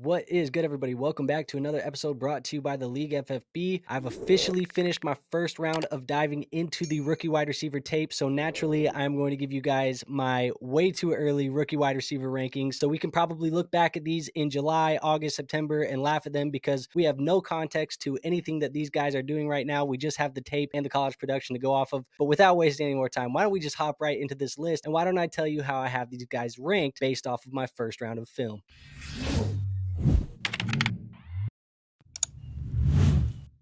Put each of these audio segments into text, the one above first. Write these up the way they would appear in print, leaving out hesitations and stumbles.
What is good, everybody? Welcome back to another episode brought to you by the League FFB. I've officially finished my first round of diving into the rookie wide receiver tape. So naturally, I'm going to give you guys my way too early rookie wide receiver rankings. So we can probably look back at these in July, August, September, and laugh at them because we have no context to anything that these guys are doing right now. We just have the tape and the college production to go off of. But without wasting any more time, why don't we just hop right into this list? And why don't I tell you how I have these guys ranked based off of my first round of film?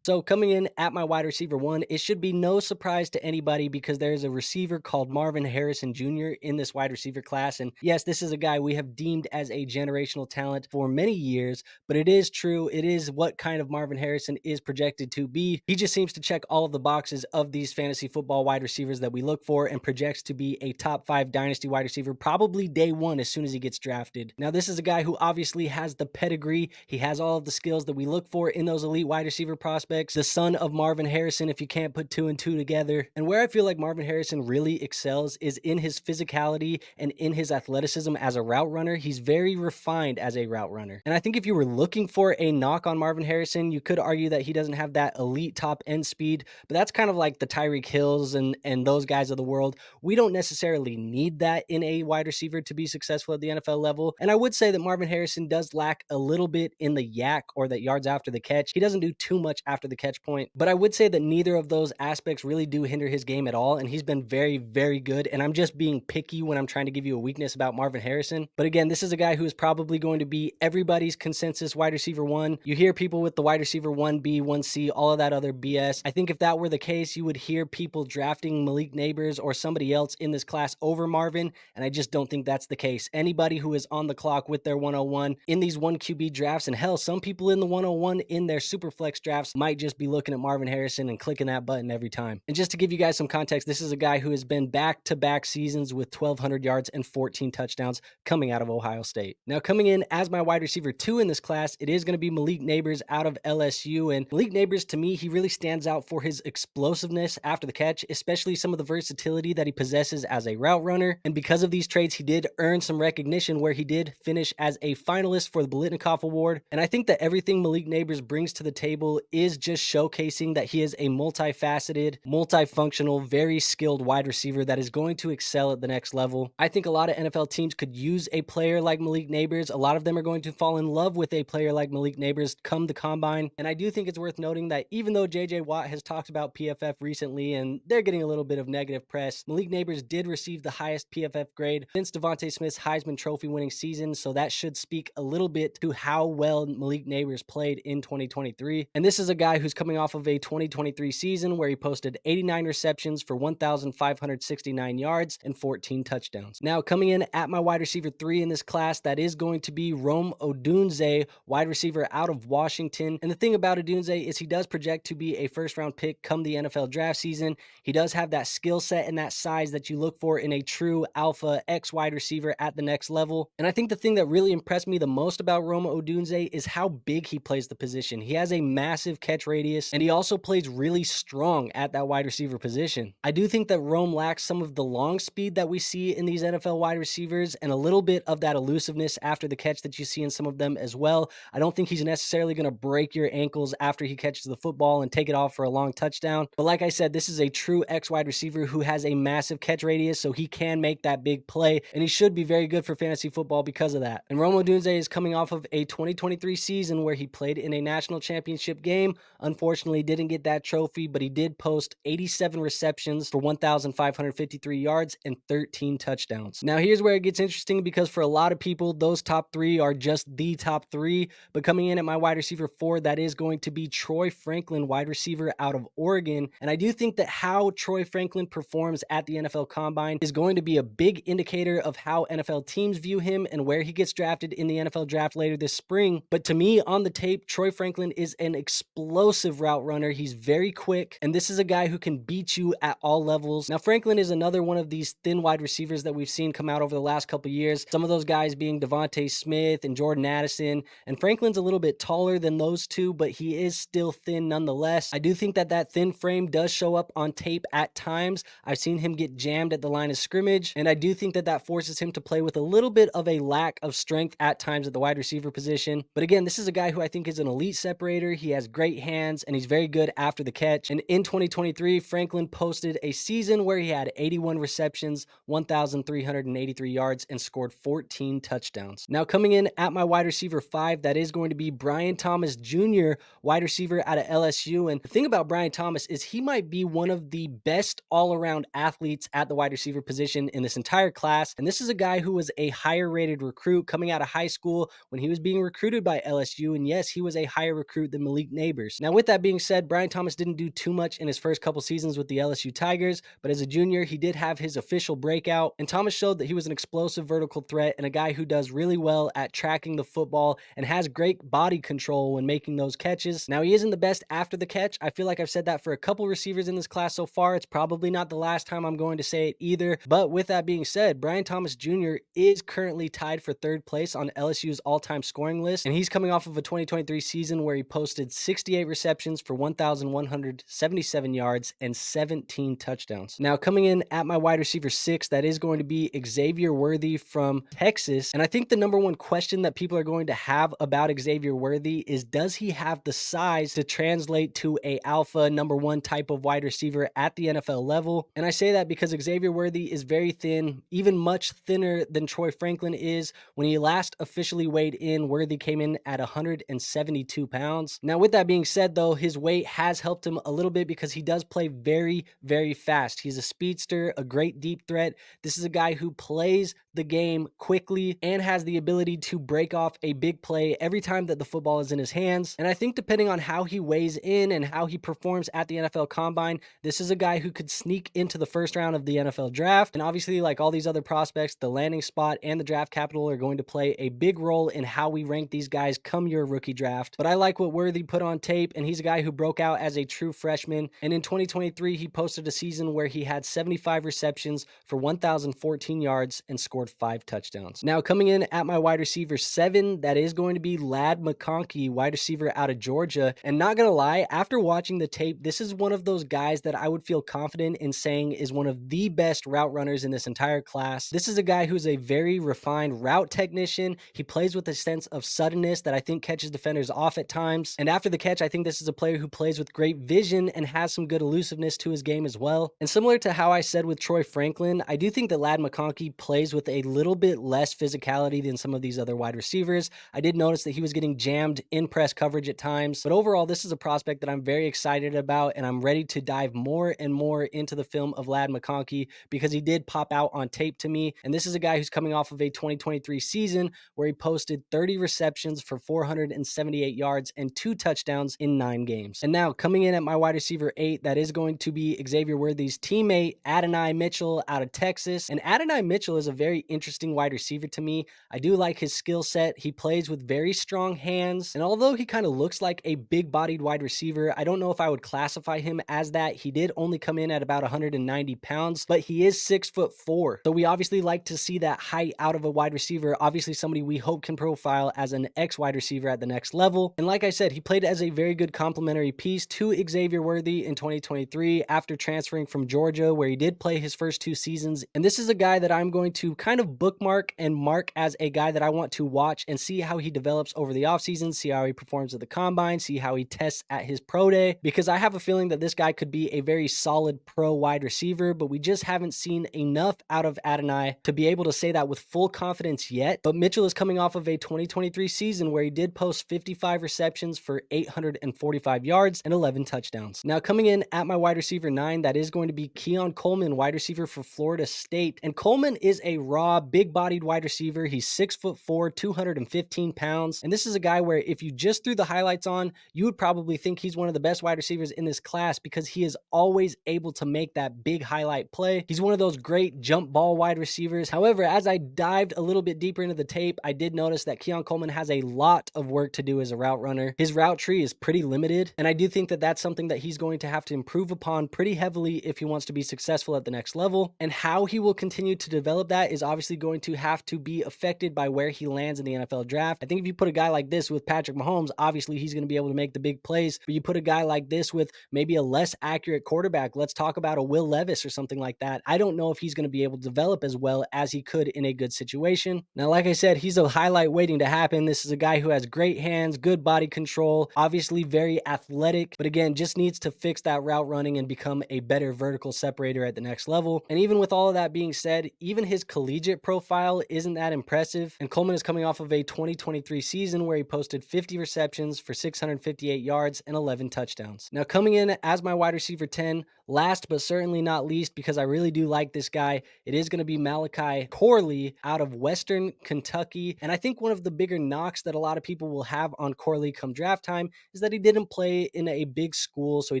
So coming in at my wide receiver one, it should be no surprise to anybody because there's a receiver called Marvin Harrison Jr. in this wide receiver class. And yes, this is a guy we have deemed as a generational talent for many years, but it is true. It is what kind of Marvin Harrison is projected to be. He just seems to check all of the boxes of these fantasy football wide receivers that we look for and projects to be a top 5 dynasty wide receiver probably day one as soon as he gets drafted. Now, this is a guy who obviously has the pedigree. He has all of the skills that we look for in those elite wide receiver prospects. The son of Marvin Harrison, if you can't put two and two together. And where I feel like Marvin Harrison really excels is in his physicality and in his athleticism as a route runner. He's very refined as a route runner. And I think if you were looking for a knock on Marvin Harrison, you could argue that he doesn't have that elite top end speed, but that's kind of like the Tyreek Hills and those guys of the world. We don't necessarily need that in a wide receiver to be successful at the NFL level. And I would say that Marvin Harrison does lack a little bit in the yak or that yards after the catch. He doesn't do too much after the catch point, but I would say that neither of those aspects really do hinder his game at all. And he's been very, very good. And I'm just being picky when I'm trying to give you a weakness about Marvin Harrison. But again, this is a guy who is probably going to be everybody's consensus wide receiver one. You hear people with the wide receiver 1B, 1C, all of that other BS. I think if that were the case, you would hear people drafting Malik Nabers or somebody else in this class over Marvin. And I just don't think that's the case. Anybody who is on the clock with their 101 in these 1QB drafts, and hell, some people in the 101 in their super flex drafts might just be looking at Marvin Harrison and clicking that button every time. And just to give you guys some context, this is a guy who has been back-to-back seasons with 1,200 yards and 14 touchdowns coming out of Ohio State. Now, coming in as my wide receiver 2 in this class, it is going to be Malik Nabers out of LSU. And Malik Nabers, to me, he really stands out for his explosiveness after the catch, especially some of the versatility that he possesses as a route runner. And because of these traits, he did earn some recognition where he did finish as a finalist for the Bolitnikoff Award. And I think that everything Malik Nabers brings to the table is just showcasing that he is a multifaceted, multifunctional, very skilled wide receiver that is going to excel at the next level. I think a lot of NFL teams could use a player like Malik Nabers. A lot of them are going to fall in love with a player like Malik Nabers come the combine. And I do think it's worth noting that even though JJ Watt has talked about PFF recently and they're getting a little bit of negative press, Malik Nabers did receive the highest PFF grade since Devontae Smith's Heisman Trophy winning season. So that should speak a little bit to how well Malik Nabers played in 2023. And this is a guy who's coming off of a 2023 season where he posted 89 receptions for 1,569 yards and 14 touchdowns. Now, coming in at my wide receiver 3 in this class, that is going to be Rome Odunze, wide receiver out of Washington. And the thing about Odunze is he does project to be a first-round pick come the NFL draft season. He does have that skill set and that size that you look for in a true alpha X wide receiver at the next level. And I think the thing that really impressed me the most about Rome Odunze is how big he plays the position. He has a massive catch radius, and he also plays really strong at that wide receiver position. I do think that Rome lacks some of the long speed that we see in these NFL wide receivers and a little bit of that elusiveness after the catch that you see in some of them as well. I don't think he's necessarily going to break your ankles after he catches the football and take it off for a long touchdown. But like I said, this is a true X wide receiver who has a massive catch radius, so he can make that big play, and he should be very good for fantasy football because of that. And Rome Odunze is coming off of a 2023 season where he played in a national championship game. Unfortunately, didn't get that trophy, but he did post 87 receptions for 1,553 yards and 13 touchdowns. Now, here's where it gets interesting because for a lot of people, those top 3 are just the top 3. But coming in at my wide receiver 4, that is going to be Troy Franklin, wide receiver out of Oregon. And I do think that how Troy Franklin performs at the NFL Combine is going to be a big indicator of how NFL teams view him and where he gets drafted in the NFL draft later this spring. But to me, on the tape, Troy Franklin is an explosive explosive route runner. He's very quick, and this is a guy who can beat you at all levels. Now, Franklin is another one of these thin wide receivers that we've seen come out over the last couple years. Some of those guys being Devontae Smith and Jordan Addison, and Franklin's a little bit taller than those two, but he is still thin nonetheless. I do think that that thin frame does show up on tape at times. I've seen him get jammed at the line of scrimmage, and I do think that that forces him to play with a little bit of a lack of strength at times at the wide receiver position. But again, this is a guy who I think is an elite separator. He has great hands, and he's very good after the catch. And in 2023, Franklin posted a season where he had 81 receptions, 1,383 yards, and scored 14 touchdowns. Now, coming in at my wide receiver 5, that is going to be Brian Thomas Jr., wide receiver out of LSU. And the thing about Brian Thomas is he might be one of the best all-around athletes at the wide receiver position in this entire class. And this is a guy who was a higher rated recruit coming out of high school when he was being recruited by LSU. And yes, he was a higher recruit than Malik Nabers. Now, with that being said, Brian Thomas didn't do too much in his first couple seasons with the LSU Tigers, but as a junior, he did have his official breakout. And Thomas showed that he was an explosive vertical threat and a guy who does really well at tracking the football and has great body control when making those catches. Now, he isn't the best after the catch. I feel like I've said that for a couple receivers in this class so far. It's probably not the last time I'm going to say it either. But with that being said, Brian Thomas Jr. is currently tied for third place on LSU's all-time scoring list, and he's coming off of a 2023 season where he posted 68 receptions for 1,177 yards and 17 touchdowns. Now, coming in at my wide receiver 6, that is going to be Xavier Worthy from Texas. And I think the number one question that people are going to have about Xavier Worthy is, does he have the size to translate to a alpha number one type of wide receiver at the NFL level? And I say that because Xavier Worthy is very thin, even much thinner than Troy Franklin is. When he last officially weighed in, Worthy came in at 172 pounds. Now, with that being said, though, his weight has helped him a little bit because he does play very, very fast. He's a speedster, a great deep threat. This is a guy who plays the game quickly and has the ability to break off a big play every time that the football is in his hands. And I think depending on how he weighs in and how he performs at the NFL Combine, this is a guy who could sneak into the first round of the NFL draft. And obviously, like all these other prospects, the landing spot and the draft capital are going to play a big role in how we rank these guys come your rookie draft. But I like what Worthy put on tape, and he's a guy who broke out as a true freshman. And in 2023, he posted a season where he had 75 receptions for 1,014 yards and scored 5 touchdowns. Now, coming in at my wide receiver 7, that is going to be McConkey, wide receiver out of Georgia. And not gonna lie, after watching the tape, this is one of those guys that I would feel confident in saying is one of the best route runners in this entire class. This is a guy who's a very refined route technician. He plays with a sense of suddenness that I think catches defenders off at times. And after the catch, I think this is a player who plays with great vision and has some good elusiveness to his game as well. And similar to how I said with Troy Franklin, I do think that McConkey plays with a little bit less physicality than some of these other wide receivers. I did notice that he was getting jammed in press coverage at times, but overall, this is a prospect that I'm very excited about, and I'm ready to dive more and more into the film of McConkey because he did pop out on tape to me. And this is a guy who's coming off of a 2023 season where he posted 30 receptions for 478 yards and 2 touchdowns in 9 games. And now coming in at my wide receiver 8, that is going to be Xavier Worthy's teammate, Adonai Mitchell out of Texas. And Adonai Mitchell is a very interesting wide receiver to me. I do like his skill set. He plays with very strong hands. And although he kind of looks like a big-bodied wide receiver, I don't know if I would classify him as that. He did only come in at about 190 pounds, but he is 6'4". So we obviously like to see that height out of a wide receiver. Obviously somebody we hope can profile as an X-wide receiver at the next level. And like I said, he played as a very good complementary piece to Xavier Worthy in 2023 after transferring from Georgia, where he did play his first 2 seasons. And this is a guy that I'm going to kind of bookmark and mark as a guy that I want to watch and see how he develops over the offseason, see how he performs at the combine, see how he tests at his pro day, because I have a feeling that this guy could be a very solid pro wide receiver, but we just haven't seen enough out of Adonai to be able to say that with full confidence yet. But Mitchell is coming off of a 2023 season where he did post 55 receptions for 845 yards and 11 touchdowns. Now coming in at my wide receiver 9, that is going to be Keon Coleman, wide receiver for Florida State. And Coleman is a raw, big-bodied wide receiver. He's 6'4", 215 pounds. And this is a guy where if you just threw the highlights on, you would probably think he's one of the best wide receivers in this class because he is always able to make that big highlight play. He's one of those great jump ball wide receivers. However, as I dived a little bit deeper into the tape, I did notice that Keon Coleman has a lot of work to do as a route runner. His route tree is pretty limited. And I do think that that's something that he's going to have to improve upon pretty heavily if he wants to be successful at the next level. And how he will continue to develop that is obviously going to have to be affected by where he lands in the NFL draft. I think if you put a guy like this with Patrick Mahomes, obviously he's going to be able to make the big plays. But you put a guy like this with maybe a less accurate quarterback, let's talk about a Will Levis or something like that, I don't know if he's going to be able to develop as well as he could in a good situation. Now, like I said, he's a highlight waiting to happen. This is a guy who has great hands, good body control, obviously very athletic, but again, just needs to fix that route running and become a better vertical separator at the next level. And even with all of that being said, even his collegiate profile isn't that impressive. And Coleman is coming off of a 2023 season where he posted 50 receptions for 658 yards and 11 touchdowns. Now, coming in as my wide receiver 10, last but certainly not least, because I really do like this guy, it is going to be Malachi Corley out of Western Kentucky. And I think one of the bigger knocks that a lot of people will have on Corley come draft time is that he didn't play in a big school, so he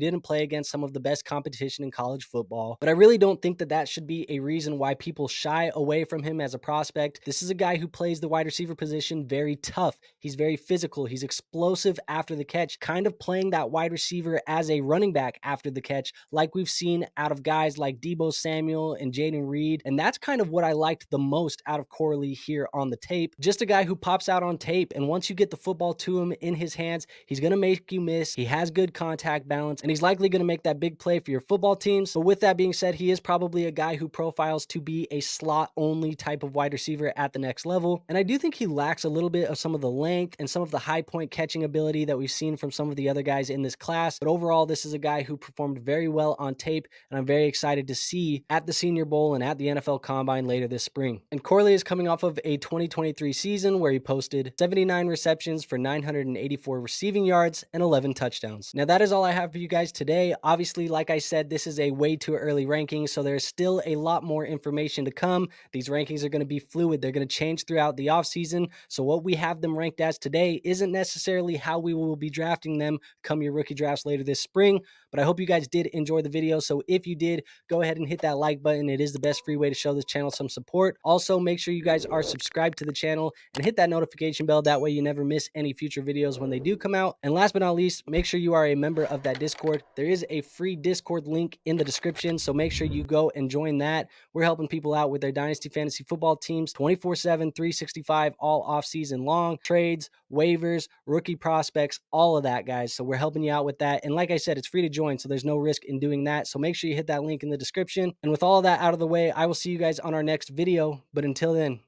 didn't play against some of the best competition in college football. But I really don't think that that should be a reason why people shy away from him as a prospect. This is a guy who plays the wide receiver position very tough. He's very physical. He's explosive after the catch, kind of playing that wide receiver as a running back after the catch, like we've seen out of guys like Deebo Samuel and Jaden Reed. And that's kind of what I liked the most out of Corley here on the tape. Just a guy who pops out on tape, and once you get the football to him in his hands, he's going to make you miss. He has good contact balance, and he's likely going to make that big play for your football teams. But with that being said, he is probably a guy who profiles to be a slot-only type of wide receiver at the next level. And I do think he lacks a little bit of some of the length and some of the high point catching ability that we've seen from some of the other guys in this class. But overall, this is a guy who performed very well on tape, and I'm very excited to see at the Senior Bowl and at the NFL Combine later this spring. And Corley is coming off of a 2023 season where he posted 79 receptions for 984 receiving yards and 11 touchdowns. Now, that is all I have for you guys today. Obviously, like I said, this is a way too early ranking, so there's still a lot more information to come. These rankings are going to be fluid. They're going to change throughout the offseason. So what we have them ranked as today isn't necessarily how we will be drafting them come your rookie drafts later this spring. But I hope you guys did enjoy the video. So if you did, go ahead and hit that like button. It is the best free way to show this channel some support. Also, make sure you guys are subscribed to the channel and hit that notification bell. That way you never miss any future videos when they do come out. And last but not least, make sure you are a member of that Discord. There is a free Discord link in the description, so make sure you go and join that. We're helping people out with their Dynasty Fantasy Football teams 24/7, 365, all off-season long, trades, waivers, rookie prospects, all of that, guys. So we're helping you out with that. And like I said, it's free to join, so there's no risk in doing that. So make sure you hit that link in the description. And with all of that out of the way, I will see you guys on our next video. But until then,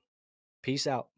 peace out.